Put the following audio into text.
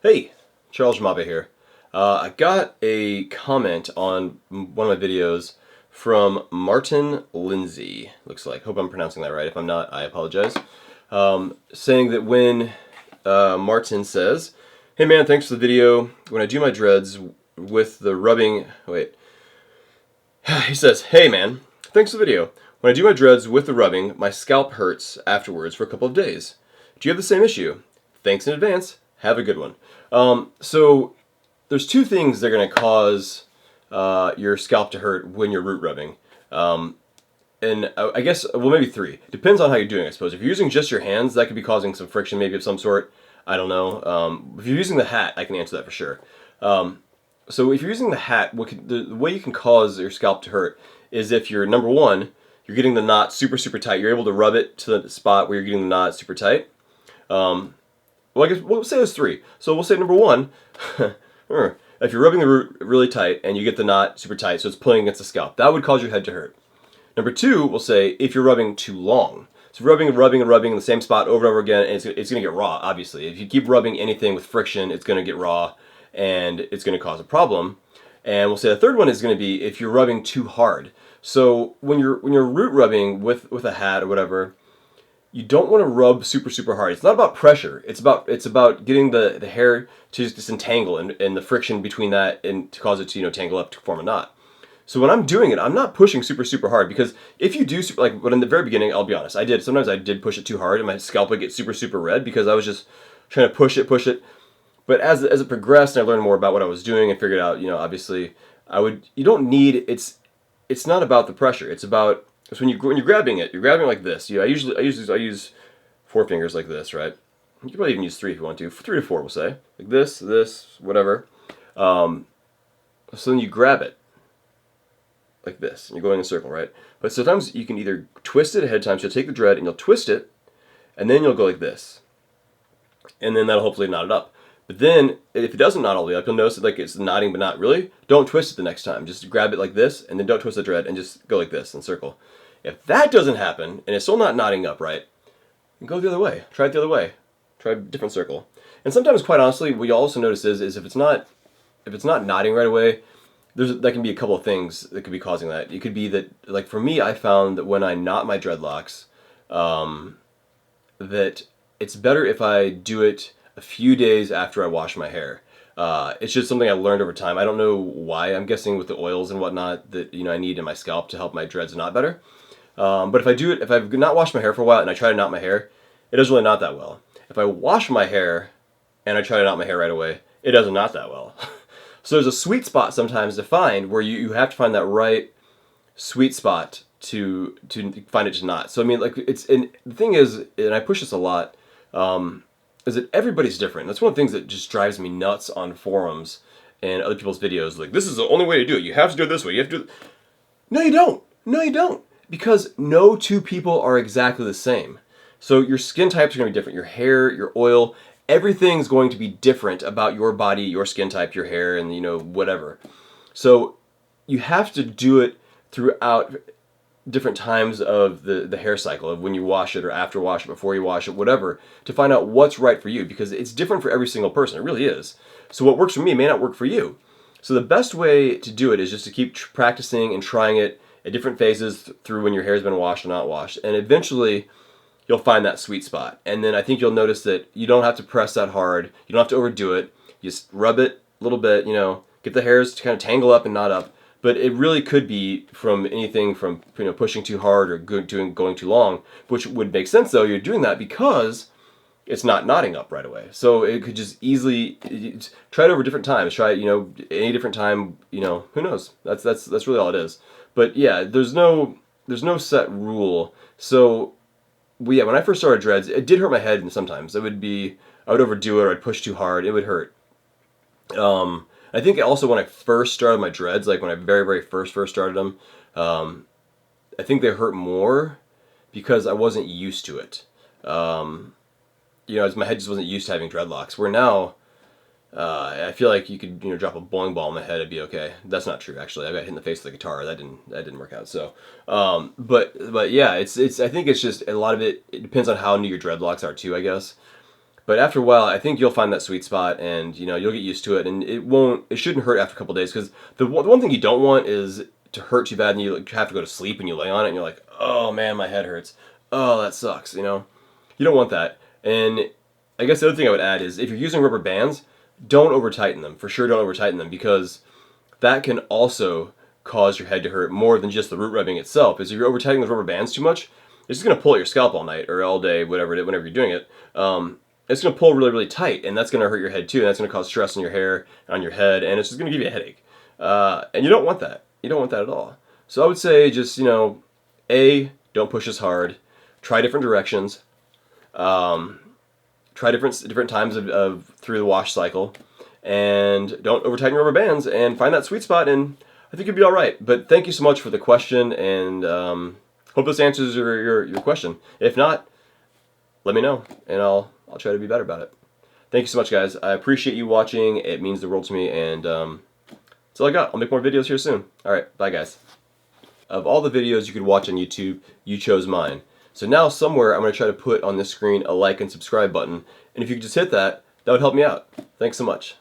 Hey, Charles Mabe here. I got a comment on one of my videos from Martin Lindsay, looks like. Hope I'm pronouncing that right. If I'm not, I apologize. Saying that when Martin says, "Hey man, thanks for the video. When I do my dreads with the rubbing..." Wait. He says, "Hey man, thanks for the video. When I do my dreads with the rubbing, my scalp hurts afterwards for a couple of days. Do you have the same issue? Thanks in advance. Have a good one." So there's two things that are going to cause your scalp to hurt when you're root rubbing. And I guess, well, maybe three. Depends on how you're doing, I suppose. If you're using just your hands, that could be causing some friction maybe of some sort. I don't know. If you're using the hat, I can answer that for sure. So if you're using the hat, the way you can cause your scalp to hurt is if you're, number one, you're getting the knot super tight. You're able to rub it to the spot where you're getting the knot super tight. Well, I guess we'll say there's three. So we'll say number one, if you're rubbing the root really tight and you get the knot super tight, so it's pulling against the scalp, that would cause your head to hurt. Number two, we'll say if you're rubbing too long. So rubbing in the same spot over and over again, and it's going to get raw, obviously. If you keep rubbing anything with friction, it's going to get raw, and it's going to cause a problem. And we'll say the third one is going to be if you're rubbing too hard. So when you're root rubbing with a hat or whatever, you don't want to rub super hard. It's not about pressure. It's about getting the hair to just disentangle and the friction between that and to cause it to tangle up to form a knot. So when I'm doing it, I'm not pushing super hard, because if you do but in the very beginning, I'll be honest, sometimes I did push it too hard and my scalp would get super red because I was just trying to push it. But as it progressed and I learned more about what I was doing and figured out, obviously you don't need it's not about the pressure. It's about when you're grabbing it, you're grabbing it like this. I use four fingers like this, right? You can probably even use three if you want to. 3 to 4, we'll say, like this, whatever. So then you grab it like this, and you're going in a circle, right? But sometimes you can either twist it ahead of time. So you'll take the dread and you'll twist it, and then you'll go like this, and then that'll hopefully knot it up. But then, if it doesn't knot all the way up, you'll notice that it's knotting but not really. Don't twist it the next time. Just grab it like this, and then don't twist the dread, and just go like this in a circle. If that doesn't happen, and it's still not knotting up right, go the other way. Try it the other way. Try a different circle. And sometimes, quite honestly, what you'll also notice is if it's not knotting right away, that can be a couple of things that could be causing that. It could be that, like for me, I found that when I knot my dreadlocks, that it's better if I do it a few days after I wash my hair. It's just something I learned over time. I don't know why. I'm guessing with the oils and whatnot that I need in my scalp to help my dreads knot better. But if I've not washed my hair for a while and I try to knot my hair, it doesn't really knot that well. If I wash my hair and I try to knot my hair right away, it doesn't knot that well. So there's a sweet spot sometimes to find where you have to find that right sweet spot to find it to knot. So I mean, and the thing is, and I push this a lot, is that everybody's different. That's one of the things that just drives me nuts on forums and other people's videos. Like, this is the only way to do it. You have to do it this way. You have to do it. No, you don't. No, you don't. Because no two people are exactly the same. So your skin types are going to be different. Your hair, your oil, everything's going to be different about your body, your skin type, your hair, and whatever. So you have to do it throughout different times of the hair cycle, of when you wash it or after wash it, before you wash it, whatever, to find out what's right for you, because it's different for every single person. It really is. So what works for me may not work for you. So the best way to do it is just to keep practicing and trying it at different phases through when your hair's been washed or not washed, and eventually you'll find that sweet spot. And then I think you'll notice that you don't have to press that hard. You don't have to overdo it. You just rub it a little bit, get the hairs to kind of tangle up and knot up. But it really could be from anything from pushing too hard or going too long, which would make sense though. You're doing that because it's not knotting up right away. So it could just easily try it over different times. Try it, any different time. Who knows? That's really all it is. But yeah, there's no set rule. So yeah, when I first started dreads, it did hurt my head, and sometimes I would overdo it or I'd push too hard. It would hurt. I think also when I first started my dreads, like when I very first started them, I think they hurt more because I wasn't used to it. As my head just wasn't used to having dreadlocks. Where now, I feel like you could drop a bowling ball on my head, it'd be okay. That's not true, actually. I got hit in the face with a guitar. That didn't work out. So, but yeah, I think it's just a lot of it. It depends on how new your dreadlocks are too, I guess. But after a while, I think you'll find that sweet spot, and you'll get used to it, and it shouldn't hurt after a couple days. Because the one thing you don't want is to hurt too bad, and you have to go to sleep, and you lay on it, and you're like, oh man, my head hurts. Oh, that sucks. You don't want that. And I guess the other thing I would add is if you're using rubber bands, don't over tighten them. For sure, don't over tighten them, because that can also cause your head to hurt more than just the root rubbing itself. Is if you're over tightening those rubber bands too much, it's just going to pull at your scalp all night or all day, whenever you're doing it. It's going to pull really, really tight, and that's going to hurt your head too, and that's going to cause stress on your hair, on your head, and it's just going to give you a headache. And you don't want that. You don't want that at all. So I would say just, A, don't push as hard. Try different directions. Try different times of through the wash cycle. And don't over tighten your rubber bands, and find that sweet spot, and I think you'll be all right. But thank you so much for the question, and hope this answers your question. If not, let me know, and I'll try to be better about it. Thank you so much, guys. I appreciate you watching. It means the world to me, and that's all I got. I'll make more videos here soon. All right, bye, guys. Of all the videos you could watch on YouTube, you chose mine. So now somewhere I'm going to try to put on this screen a like and subscribe button, and if you could just hit that, that would help me out. Thanks so much.